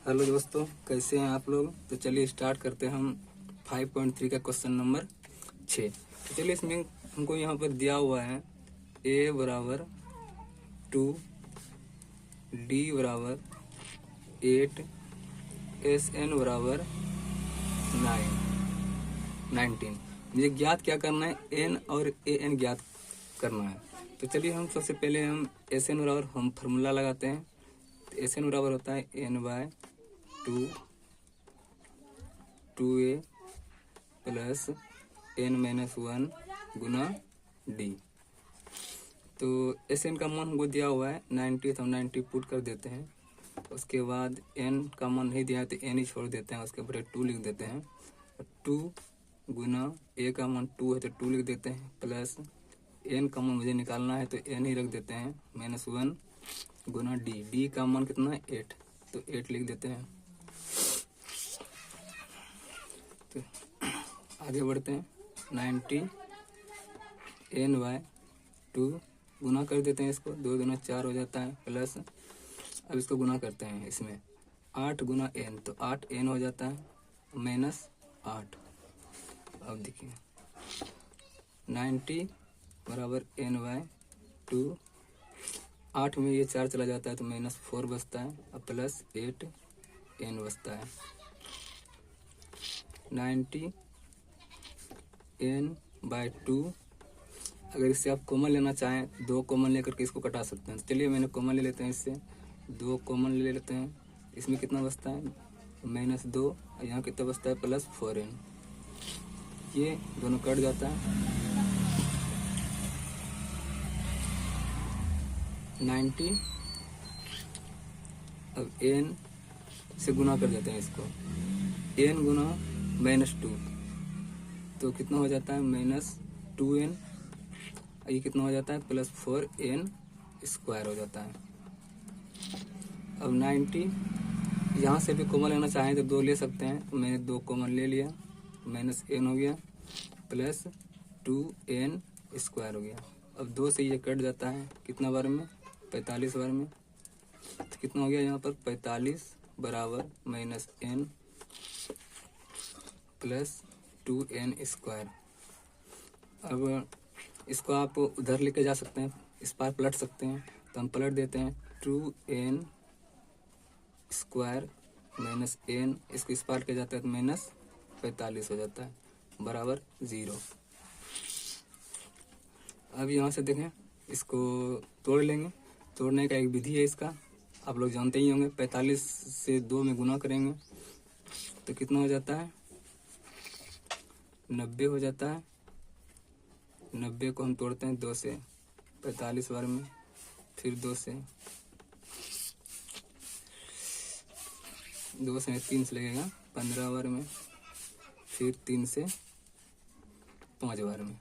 Hello दोस्तों, कैसे हैं आप लोग। तो चलिए स्टार्ट करते हैं हम 5.3 का क्वेश्चन नंबर 6। तो चलिए इसमें हमको यहाँ पर दिया हुआ है a बराबर 2, d बराबर 8, sn बराबर 19। मुझे ज्ञात क्या करना है, n और an ज्ञात करना है। तो चलिए हम सबसे पहले हम sn बराबर हम फार्मूला लगाते हैं। तो sn बराबर होता है n/2 2a प्लस n-1 गुना d। तो sn का मान हमको दिया हुआ है 90, तो हम 90 पुट कर देते हैं। उसके बाद n का मान नहीं दिया है तो n ही छोड़ देते हैं, उसके ऊपर 2 लिख देते हैं। 2 गुना a का मान 2 है तो 2 लिख देते हैं, प्लस n का मान मुझे निकालना है तो n ही रख देते हैं, -1 गुना d का मान कितना है 8, तो 8 लिख देते हैं। तो आगे बढ़ते हैं। 90 n/2 गुना कर देते हैं, इसको 2 गुना 4 हो जाता है, प्लस अब इसको गुना करते हैं इसमें 8 गुना n, तो 8 n हो जाता है, -8। अब देखिए 90 बराबर n/2, 8 में ये 4 चला जाता है तो -4 बचता है, अब प्लस 8 n बचता है। 90 n/2, अगर इससे आप कॉमन लेना चाहें 2 कॉमन लेकर के इसको कटा सकते हैं। तो चलिए मैंने कॉमन ले लेते हैं, इससे 2 कॉमन ले लेते हैं। इसमें कितना बचता है -2, यहाँ कितना बचता है +4n। ये दोनों कट जाता है। 90 अब n से गुना कर देते हैं इसको, n गुना -2 तो कितना हो जाता है -2n, ये कितना हो जाता है +4n स्क्वायर हो जाता है। अब 90 यहाँ से भी कॉमन लेना चाहें तो 2 ले सकते हैं, तो मैंने 2 कॉमन ले लिया, -n हो गया प्लस 2n स्क्वायर हो गया। अब 2 से ये कट जाता है, कितना बार में 45 बार में, तो कितना हो गया यहाँ पर 45 बराबर -n प्लस 2n स्क्वायर। अब इसको आप उधर लेके जा सकते हैं, इस पार पलट सकते हैं, तो हम पलट देते हैं 2n स्क्वायर -n, इसको इस पार के जाता है तो -45 हो जाता है बराबर 0। अब यहाँ से देखें, इसको तोड़ लेंगे। तोड़ने का एक विधि है इसका, आप लोग जानते ही होंगे। 45 से 2 में गुना करेंगे तो कितना हो जाता है 90 हो जाता है। 90 को हम तोड़ते हैं 2 से 45 बार में, फिर 2 से 3 से लगेगा 15 बार में, फिर 3 से 5 बार में।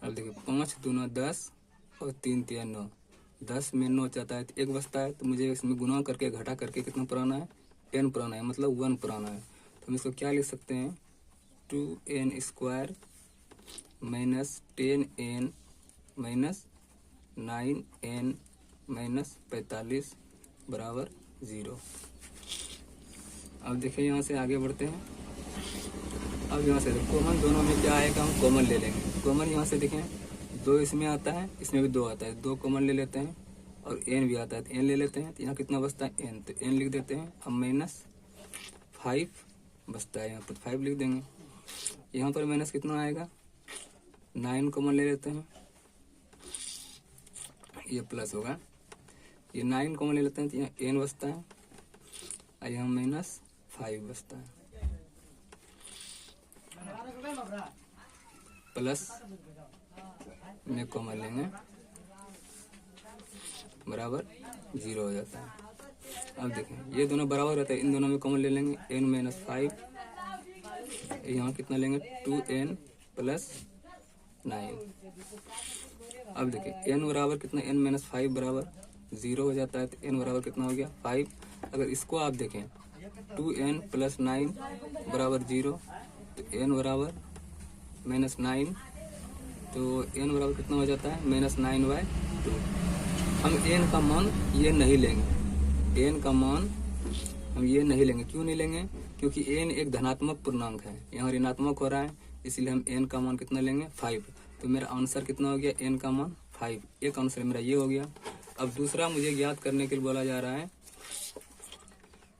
अब देखिए 5 दूना 10 और 3 तिया 9, 10 में 9 चाहता है तो 1 बचता है, तो मुझे इसमें गुना करके घटा करके कितना पुराना है n पुराना है, मतलब 1 पुराना है। तो हम इसको क्या लिख सकते हैं 2n स्क्वायर -10n -9n -45 बराबर 0। अब देखिए यहाँ से आगे बढ़ते हैं। अब यहाँ से कॉमन दोनों में क्या आएगा, हम कॉमन ले लेंगे। कॉमन यहाँ से देखें 2 इसमें आता है, इसमें भी 2 आता है, 2 कॉमन ले लेते हैं, और n भी आता है तो n ले लेते हैं। तो यहाँ कितना बचता है n, तो n लिख देते हैं। अब -5 बचता है, यहाँ पर 5 लिख देंगे। यहाँ पर माइनस कितना आएगा 9 कॉमन ले लेते हैं, ये प्लस होगा, ये 9 कॉमन ले लेते हैं तो यहाँ n बचता है, और यहाँ -5 बचता है, प्लस में कॉमन लेंगे बराबर 0 हो जाता है। अब देखें ये दोनों बराबर रहता है, इन दोनों में कॉमन ले लेंगे n-5, यहाँ कितना लेंगे 2n प्लस 9। अब देखिए n बराबर कितना n-5 बराबर 0 हो जाता है, तो n बराबर कितना हो गया 5। अगर इसको आप देखें 2n प्लस 9 बराबर 0, तो n बराबर -9, तो n बराबर कितना हो जाता है -9/2। हम n का मान ये नहीं लेंगे, n का मान हम ये नहीं लेंगे। क्यों नहीं लेंगे? क्योंकि n एक धनात्मक पूर्णांक है, यहाँ ऋणात्मक हो रहा है, इसलिए हम n का मान कितना लेंगे 5। तो मेरा आंसर कितना हो गया, n का मान 5। एक आंसर मेरा ये हो गया। अब दूसरा मुझे ज्ञात करने के लिए बोला जा रहा है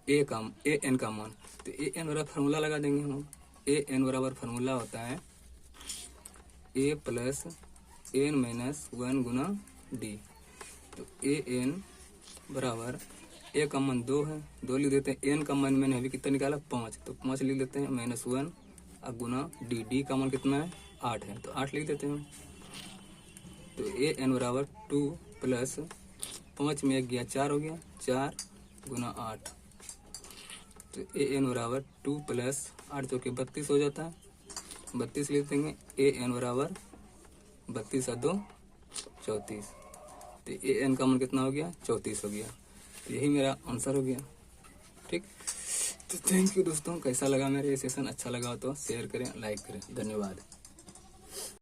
an का मान। तो an बराबर फार्मूला लगा देंगे हम। an बराबर फार्मूला होता है a plus n minus 1 Guna d। तो an बराबर a का मान 2 है, 2 लिख देते हैं। n का मान मैंने अभी कितना निकाला 5, तो 5 लिख देते हैं माइनस 1 अब गुना d का मान कितना है 8 है, तो 8 लिख देते हैं। तो an बराबर 2 प्लस 5 में 1 गया 4 हो गया, 4 गुना 8। तो an बराबर 2 प्लस 8 जो कि 32 हो जाता है, 32 लिख देंगे। an बराबर 32 और 2 34। तो an का मान कितना हो गया 34 हो गया। यही मेरा आंसर हो गया। ठीक, तो थैंक यू दोस्तों। कैसा लगा मेरा ये सेशन? अच्छा लगा हो तो शेयर करें, लाइक करें। धन्यवाद।